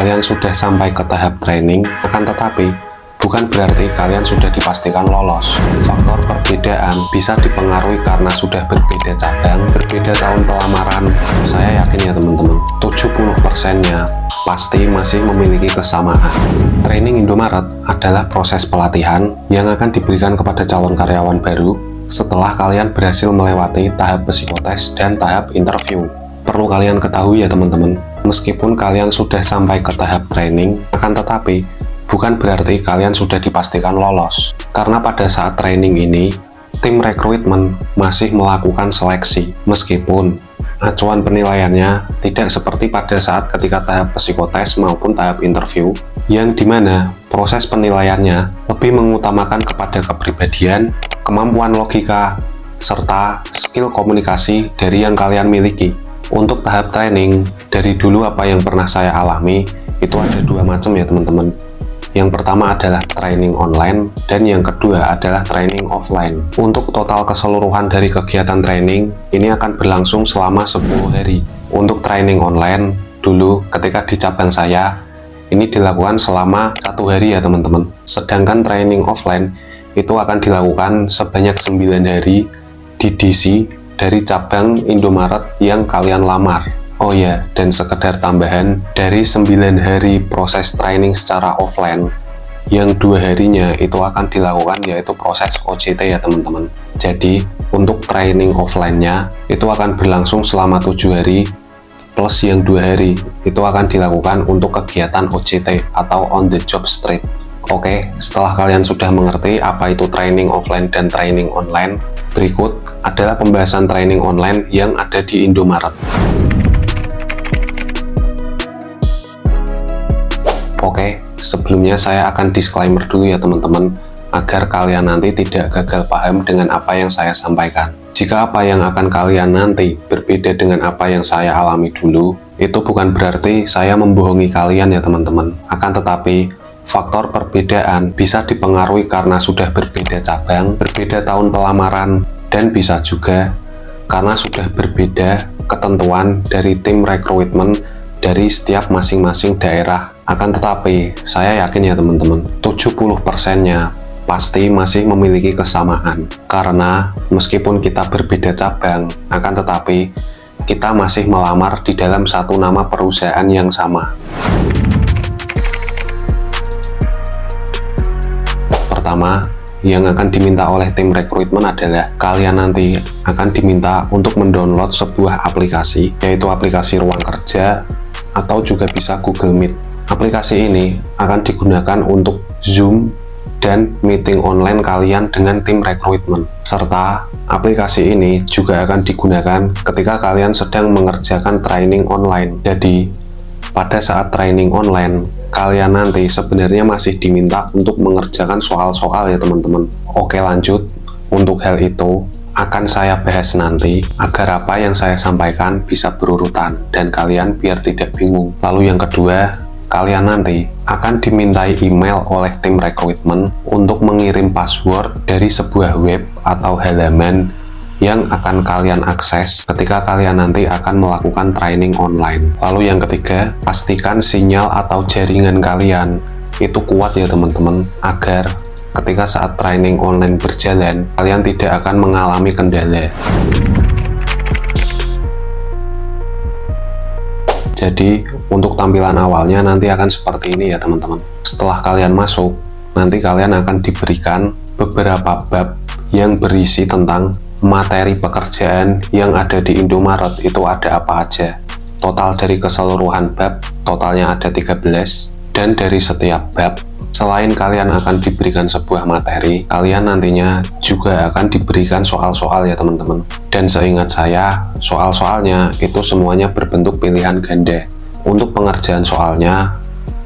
kalian sudah sampai ke tahap training, akan tetapi bukan berarti kalian sudah dipastikan lolos. Faktor perbedaan bisa dipengaruhi karena sudah berbeda cabang, berbeda tahun pelamaran. Saya yakin ya teman-teman, 70%-nya pasti masih memiliki kesamaan. Training Indomaret adalah proses pelatihan yang akan diberikan kepada calon karyawan baru setelah kalian berhasil melewati tahap psikotes dan tahap interview. Perlu kalian ketahui ya teman-teman, meskipun kalian sudah sampai ke tahap training, akan tetapi bukan berarti kalian sudah dipastikan lolos. Karena pada saat training ini, tim rekrutmen masih melakukan seleksi, meskipun acuan penilaiannya tidak seperti pada saat ketika tahap psikotes maupun tahap interview, yang dimana proses penilaiannya lebih mengutamakan kepada kepribadian, kemampuan logika, serta skill komunikasi dari yang kalian miliki. Untuk tahap training, dari dulu apa yang pernah saya alami, itu ada dua macam ya teman-teman. Yang pertama adalah training online, dan yang kedua adalah training offline. Untuk total keseluruhan dari kegiatan training, ini akan berlangsung selama 10 hari. Untuk training online, dulu ketika di cabang saya, ini dilakukan selama 1 hari ya teman-teman. Sedangkan training offline, itu akan dilakukan sebanyak 9 hari di DC dari cabang Indomaret yang kalian lamar. Oh ya, dan sekedar tambahan, dari 9 hari proses training secara offline, yang 2 harinya itu akan dilakukan yaitu proses OJT ya teman-teman. Jadi, untuk training offline-nya itu akan berlangsung selama 7 hari, plus yang 2 hari itu akan dilakukan untuk kegiatan OJT atau on the job street. Oke, setelah kalian sudah mengerti apa itu training offline dan training online, berikut adalah pembahasan training online yang ada di Indomaret. Oke, sebelumnya saya akan disclaimer dulu ya teman-teman, agar kalian nanti tidak gagal paham dengan apa yang saya sampaikan. Jika apa yang akan kalian nanti berbeda dengan apa yang saya alami dulu, itu bukan berarti saya membohongi kalian ya teman-teman. Akan tetapi, faktor perbedaan bisa dipengaruhi karena sudah berbeda cabang, berbeda tahun pelamaran, dan bisa juga karena sudah berbeda ketentuan dari tim rekrutmen dari setiap masing-masing daerah. Akan tetapi, saya yakin ya teman-teman, 70%-nya pasti masih memiliki kesamaan. Karena meskipun kita berbeda cabang, akan tetapi kita masih melamar di dalam satu nama perusahaan yang sama. Pertama, yang akan diminta oleh tim rekrutmen adalah kalian nanti akan diminta untuk mendownload sebuah aplikasi, yaitu aplikasi Ruang Kerja atau juga bisa Google Meet. Aplikasi ini akan digunakan untuk Zoom dan meeting online kalian dengan tim rekrutmen. Serta aplikasi ini juga akan digunakan ketika kalian sedang mengerjakan training online. Jadi, pada saat training online, kalian nanti sebenarnya masih diminta untuk mengerjakan soal-soal ya teman-teman. Oke lanjut, untuk hal itu akan saya bahas nanti agar apa yang saya sampaikan bisa berurutan dan kalian biar tidak bingung. Lalu yang kedua, kalian nanti akan dimintai email oleh tim rekrutmen untuk mengirim password dari sebuah web atau halaman yang akan kalian akses ketika kalian nanti akan melakukan training online. Lalu yang ketiga, pastikan sinyal atau jaringan kalian itu kuat ya teman-teman, agar ketika saat training online berjalan, kalian tidak akan mengalami kendala. Jadi, untuk tampilan awalnya nanti akan seperti ini ya teman-teman. Setelah kalian masuk, nanti kalian akan diberikan beberapa bab yang berisi tentang materi pekerjaan yang ada di Indomaret itu ada apa aja. Total dari keseluruhan bab, totalnya ada 13, dan dari setiap bab, selain kalian akan diberikan sebuah materi, kalian nantinya juga akan diberikan soal-soal ya teman-teman. Dan seingat saya, soal-soalnya itu semuanya berbentuk pilihan ganda. Untuk pengerjaan soalnya,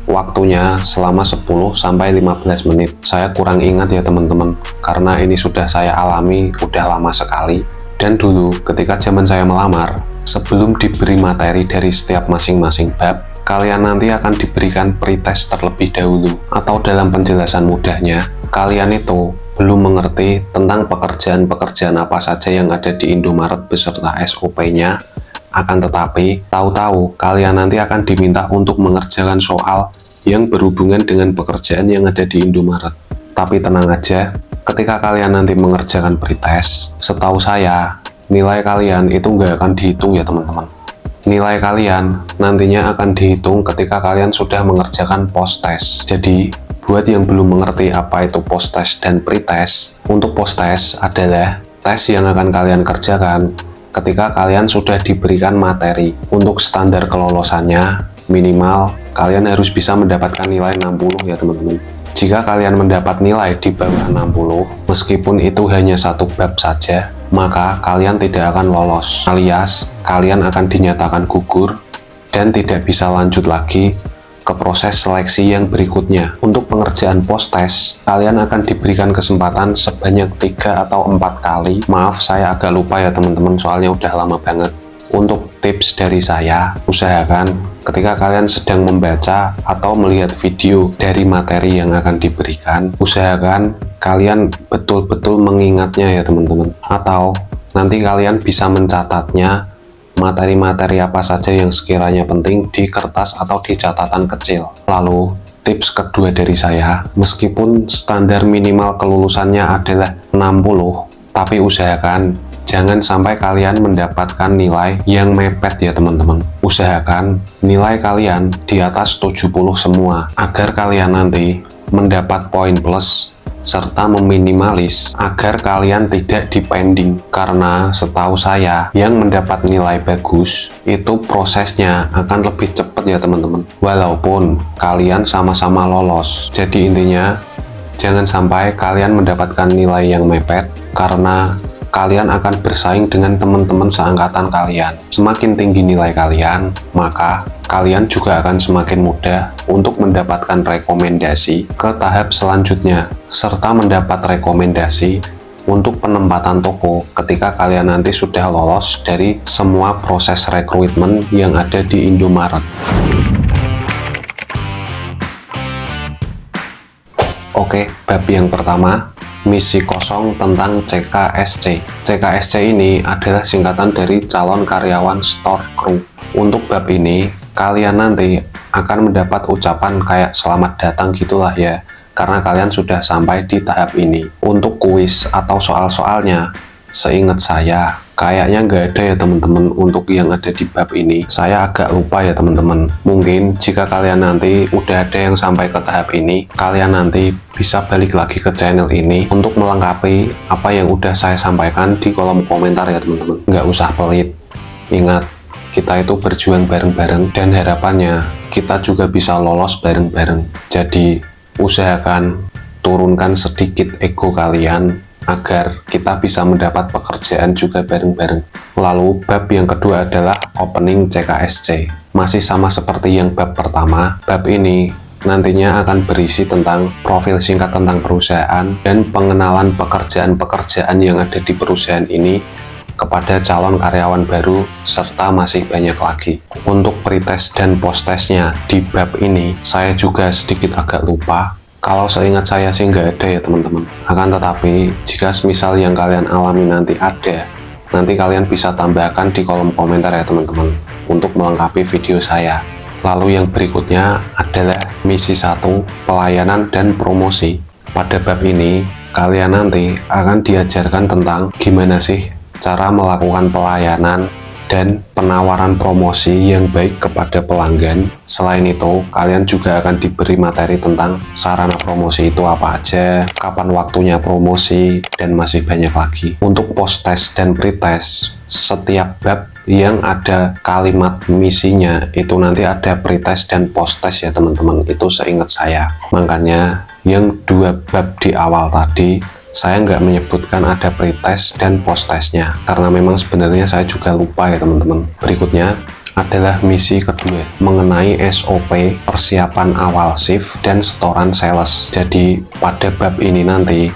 waktunya selama 10-15 menit. Saya kurang ingat ya teman-teman, karena ini sudah saya alami udah lama sekali. Dan dulu ketika zaman saya melamar, sebelum diberi materi dari setiap masing-masing bab, kalian nanti akan diberikan pretest terlebih dahulu. Atau dalam penjelasan mudahnya, kalian itu belum mengerti tentang pekerjaan-pekerjaan apa saja yang ada di Indomaret beserta SOP-nya, Akan tetapi, tahu-tahu kalian nanti akan diminta untuk mengerjakan soal yang berhubungan dengan pekerjaan yang ada di Indomaret. Tapi tenang aja, ketika kalian nanti mengerjakan pretest, setahu saya, nilai kalian itu nggak akan dihitung ya teman-teman. Nilai kalian nantinya akan dihitung ketika kalian sudah mengerjakan post-test. Jadi, buat yang belum mengerti apa itu post-test dan pretest, untuk post-test adalah tes yang akan kalian kerjakan ketika kalian sudah diberikan materi. Untuk standar kelolosannya, minimal kalian harus bisa mendapatkan nilai 60 ya teman-teman. Jika kalian mendapat nilai di bawah 60, meskipun itu hanya satu bab saja, maka kalian tidak akan lolos, alias kalian akan dinyatakan gugur dan tidak bisa lanjut lagi ke proses seleksi yang berikutnya. Untuk pengerjaan post-test, kalian akan diberikan kesempatan sebanyak 3 atau 4 kali. Maaf, saya agak lupa ya teman-teman, soalnya udah lama banget. Untuk tips dari saya, usahakan ketika kalian sedang membaca atau melihat video dari materi yang akan diberikan, usahakan kalian betul-betul mengingatnya ya teman-teman. Atau nanti kalian bisa mencatatnya, materi-materi apa saja yang sekiranya penting di kertas atau di catatan kecil. Lalu, tips kedua dari saya, meskipun standar minimal kelulusannya adalah 60, tapi usahakan jangan sampai kalian mendapatkan nilai yang mepet ya teman-teman. Usahakan nilai kalian di atas 70 semua, agar kalian nanti mendapat poin plus serta meminimalis agar kalian tidak dipending. Karena setahu saya, yang mendapat nilai bagus itu prosesnya akan lebih cepat ya teman-teman, walaupun kalian sama-sama lolos. Jadi intinya, jangan sampai kalian mendapatkan nilai yang mepet, karena kalian akan bersaing dengan teman-teman seangkatan kalian. Semakin tinggi nilai kalian, maka kalian juga akan semakin mudah untuk mendapatkan rekomendasi ke tahap selanjutnya, serta mendapat rekomendasi untuk penempatan toko ketika kalian nanti sudah lolos dari semua proses rekrutmen yang ada di Indomaret. Oke, bab yang pertama, misi kosong tentang CKSC. CKSC ini adalah singkatan dari calon karyawan store crew. Untuk bab ini, kalian nanti akan mendapat ucapan kayak selamat datang gitulah ya, karena kalian sudah sampai di tahap ini. Untuk kuis atau soal-soalnya, seingat saya, kayaknya nggak ada ya teman-teman untuk yang ada di bab ini. Saya agak lupa ya teman-teman. Mungkin jika kalian nanti udah ada yang sampai ke tahap ini, kalian nanti bisa balik lagi ke channel ini untuk melengkapi apa yang udah saya sampaikan di kolom komentar ya teman-teman. Nggak usah pelit. Ingat, kita itu berjuang bareng-bareng dan harapannya kita juga bisa lolos bareng-bareng. Jadi usahakan turunkan sedikit ego kalian agar kita bisa mendapat pekerjaan juga bareng-bareng. Lalu bab yang kedua adalah opening CKSC. Masih sama seperti yang bab pertama, bab ini nantinya akan berisi tentang profil singkat tentang perusahaan dan pengenalan pekerjaan-pekerjaan yang ada di perusahaan ini kepada calon karyawan baru, serta masih banyak lagi. Untuk pretest dan post-testnya di bab ini, saya juga sedikit agak lupa. Kalau seingat saya sih nggak ada ya teman-teman. Akan tetapi, jika semisal yang kalian alami nanti ada, nanti kalian bisa tambahkan di kolom komentar ya teman-teman, untuk melengkapi video saya. Lalu yang berikutnya adalah misi 1, pelayanan dan promosi. Pada bab ini, kalian nanti akan diajarkan tentang gimana sih cara melakukan pelayanan dan penawaran promosi yang baik kepada pelanggan. Selain itu, kalian juga akan diberi materi tentang sarana promosi itu apa aja, kapan waktunya promosi, dan masih banyak lagi. Untuk post-test dan pre-test, setiap bab yang ada kalimat misinya itu nanti ada pre-test dan post-test ya teman-teman, itu seingat saya. Makanya yang 2 bab di awal tadi saya nggak menyebutkan ada pretest dan post-testnya, karena memang sebenarnya saya juga lupa ya teman-teman. Berikutnya adalah misi kedua, mengenai SOP persiapan awal shift dan setoran sales. Jadi pada bab ini nanti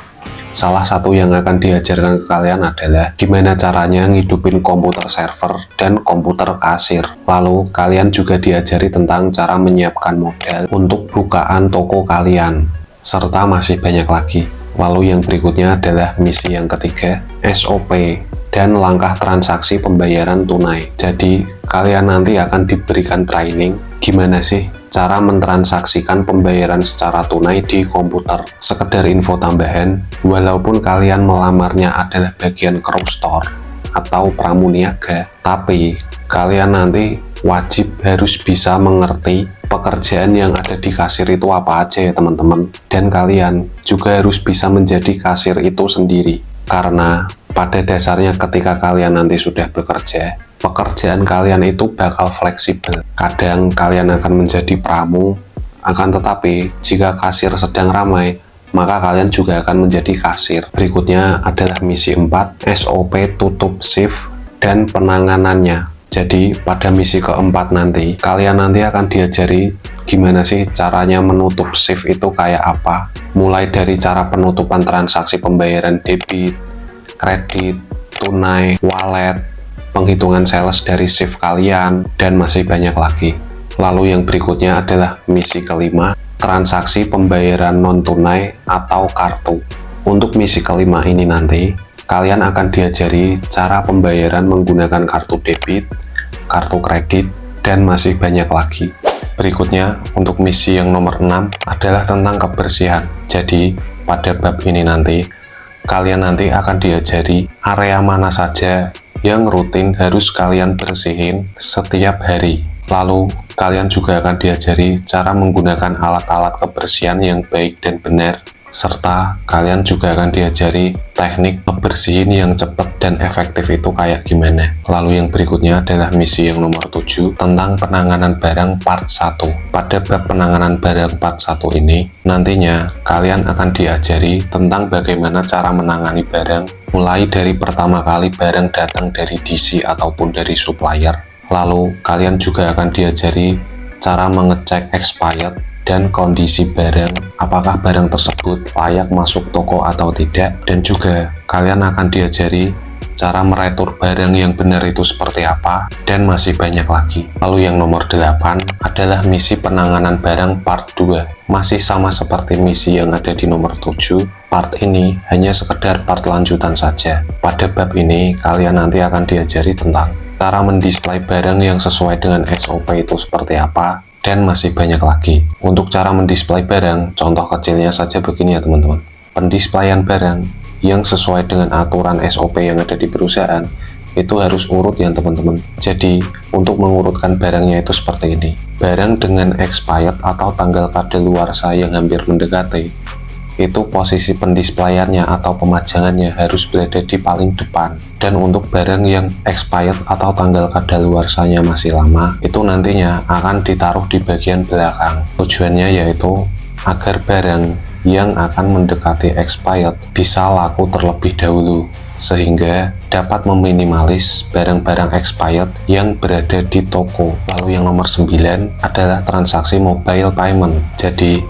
salah satu yang akan diajarkan ke kalian adalah gimana caranya ngidupin komputer server dan komputer kasir. Lalu kalian juga diajari tentang cara menyiapkan modal untuk bukaan toko kalian, serta masih banyak lagi. Lalu yang berikutnya adalah misi yang ketiga, SOP dan langkah transaksi pembayaran tunai. Jadi, kalian nanti akan diberikan training gimana sih cara mentransaksikan pembayaran secara tunai di komputer. Sekedar info tambahan, walaupun kalian melamarnya adalah bagian crow store atau pramuniaga, tapi kalian nanti wajib harus bisa mengerti pekerjaan yang ada di kasir itu apa aja ya teman-teman. Dan kalian juga harus bisa menjadi kasir itu sendiri. Karena pada dasarnya ketika kalian nanti sudah bekerja, pekerjaan kalian itu bakal fleksibel. Kadang kalian akan menjadi pramu, akan tetapi jika kasir sedang ramai, maka kalian juga akan menjadi kasir. Berikutnya adalah misi 4, SOP tutup shift dan penanganannya. Jadi pada misi keempat nanti, kalian nanti akan diajari gimana sih caranya menutup shift itu kayak apa. Mulai dari cara penutupan transaksi pembayaran debit, kredit, tunai, wallet, penghitungan sales dari shift kalian, dan masih banyak lagi. Lalu yang berikutnya adalah misi kelima, transaksi pembayaran non-tunai atau kartu. Untuk misi kelima ini nanti, kalian akan diajari cara pembayaran menggunakan kartu debit, kartu kredit, dan masih banyak lagi. Berikutnya, untuk misi yang nomor 6 adalah tentang kebersihan. Jadi, pada bab ini nanti, kalian nanti akan diajari area mana saja yang rutin harus kalian bersihin setiap hari. Lalu, kalian juga akan diajari cara menggunakan alat-alat kebersihan yang baik dan benar, serta kalian juga akan diajari teknik ngebersihin yang cepat dan efektif itu kayak gimana. Lalu yang berikutnya adalah misi yang nomor 7 tentang penanganan barang part 1. Pada bab penanganan barang part 1 ini, nantinya kalian akan diajari tentang bagaimana cara menangani barang, mulai dari pertama kali barang datang dari DC ataupun dari supplier. Lalu kalian juga akan diajari cara mengecek expired dan kondisi barang, apakah barang tersebut layak masuk toko atau tidak, dan juga kalian akan diajari cara meretur barang yang benar itu seperti apa, dan masih banyak lagi. Lalu yang nomor 8 adalah misi penanganan barang part 2. Masih sama seperti misi yang ada di nomor 7, part ini hanya sekedar part lanjutan saja. Pada bab ini, kalian nanti akan diajari tentang cara mendisplay barang yang sesuai dengan SOP itu seperti apa, dan masih banyak lagi. Untuk cara mendisplay barang, contoh kecilnya saja begini ya teman-teman. Pendisplayan barang yang sesuai dengan aturan SOP yang ada di perusahaan itu harus urut ya teman-teman. Jadi untuk mengurutkan barangnya itu seperti ini. Barang dengan expired atau tanggal kadaluarsa yang hampir mendekati, itu posisi pendisplayannya atau pemajangannya harus berada di paling depan. Dan untuk barang yang expired atau tanggal kadaluarsanya masih lama, itu nantinya akan ditaruh di bagian belakang. Tujuannya yaitu agar barang yang akan mendekati expired bisa laku terlebih dahulu, sehingga dapat meminimalis barang-barang expired yang berada di toko. Lalu yang nomor 9 adalah transaksi mobile payment. Jadi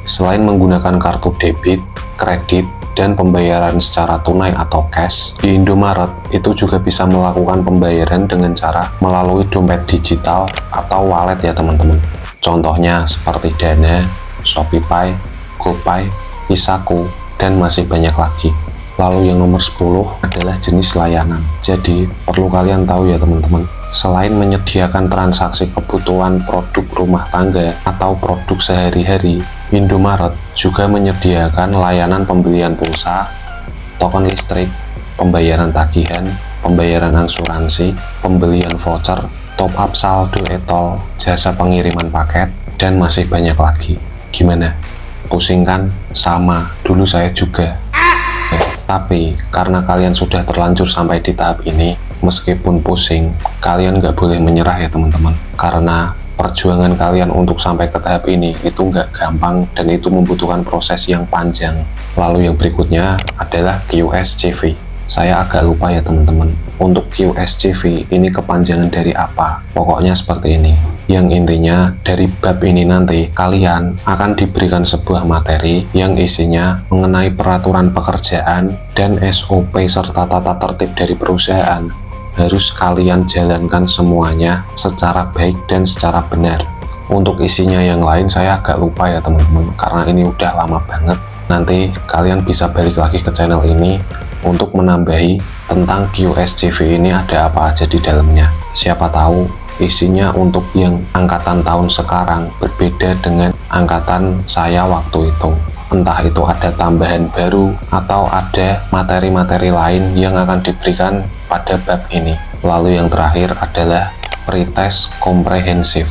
selain menggunakan kartu debit, kredit, dan pembayaran secara tunai atau cash, di Indomaret itu juga bisa melakukan pembayaran dengan cara melalui dompet digital atau wallet ya teman-teman. Contohnya seperti Dana, Shopee, GoPay, Isaku, dan masih banyak lagi. Lalu yang nomor 10 adalah jenis layanan. Jadi perlu kalian tahu ya teman-teman, selain menyediakan transaksi kebutuhan produk rumah tangga atau produk sehari-hari, Indomaret juga menyediakan layanan pembelian pulsa, token listrik, pembayaran tagihan, pembayaran asuransi, pembelian voucher, top up saldo e-tol, jasa pengiriman paket, dan masih banyak lagi. Gimana? Pusing kan? Sama, dulu saya juga. Tapi karena kalian sudah terlanjur sampai di tahap ini, meskipun pusing, kalian nggak boleh menyerah ya teman-teman. Karena perjuangan kalian untuk sampai ke tahap ini itu nggak gampang dan itu membutuhkan proses yang panjang. Lalu yang berikutnya adalah QSCV. Saya agak lupa ya teman-teman, untuk QSCV ini kepanjangan dari apa? Pokoknya seperti ini. Yang intinya dari bab ini nanti kalian akan diberikan sebuah materi yang isinya mengenai peraturan pekerjaan dan SOP serta tata tertib dari perusahaan. Harus kalian jalankan semuanya secara baik dan secara benar. Untuk isinya yang lain saya agak lupa ya teman-teman, karena ini udah lama banget. Nanti kalian bisa balik lagi ke channel ini untuk menambahi tentang QSCV ini ada apa aja di dalamnya. Siapa tahu isinya untuk yang angkatan tahun sekarang berbeda dengan angkatan saya waktu itu. Entah itu ada tambahan baru atau ada materi-materi lain yang akan diberikan pada bab ini. Lalu yang terakhir adalah pretest komprehensif.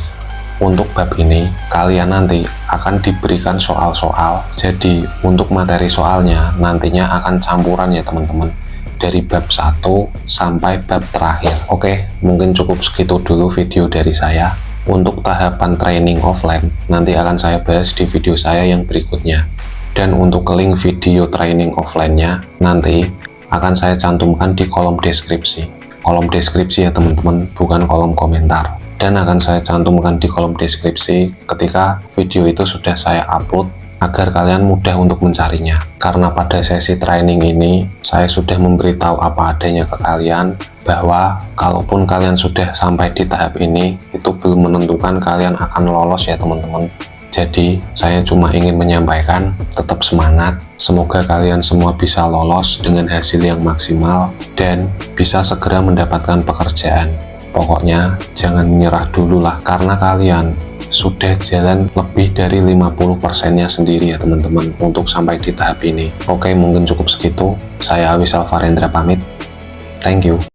Untuk bab ini kalian nanti akan diberikan soal-soal, jadi untuk materi soalnya nantinya akan campuran ya teman-teman, dari bab 1 sampai bab terakhir. Oke, mungkin cukup segitu dulu video dari saya. Untuk tahapan training offline nanti akan saya bahas di video saya yang berikutnya. Dan untuk link video training offline-nya nanti akan saya cantumkan di kolom deskripsi. Kolom deskripsi ya teman-teman, bukan kolom komentar. Dan akan saya cantumkan di kolom deskripsi ketika video itu sudah saya upload agar kalian mudah untuk mencarinya. Karena pada sesi training ini saya sudah memberitahu apa adanya ke kalian bahwa kalaupun kalian sudah sampai di tahap ini itu belum menentukan kalian akan lolos ya teman-teman. Jadi saya cuma ingin menyampaikan tetap semangat, semoga kalian semua bisa lolos dengan hasil yang maksimal dan bisa segera mendapatkan pekerjaan. Pokoknya jangan menyerah dulu lah, karena kalian sudah jalan lebih dari 50%-nya sendiri ya teman-teman untuk sampai di tahap ini. Oke, mungkin cukup segitu. Saya Awis Alvarendra pamit. Thank you.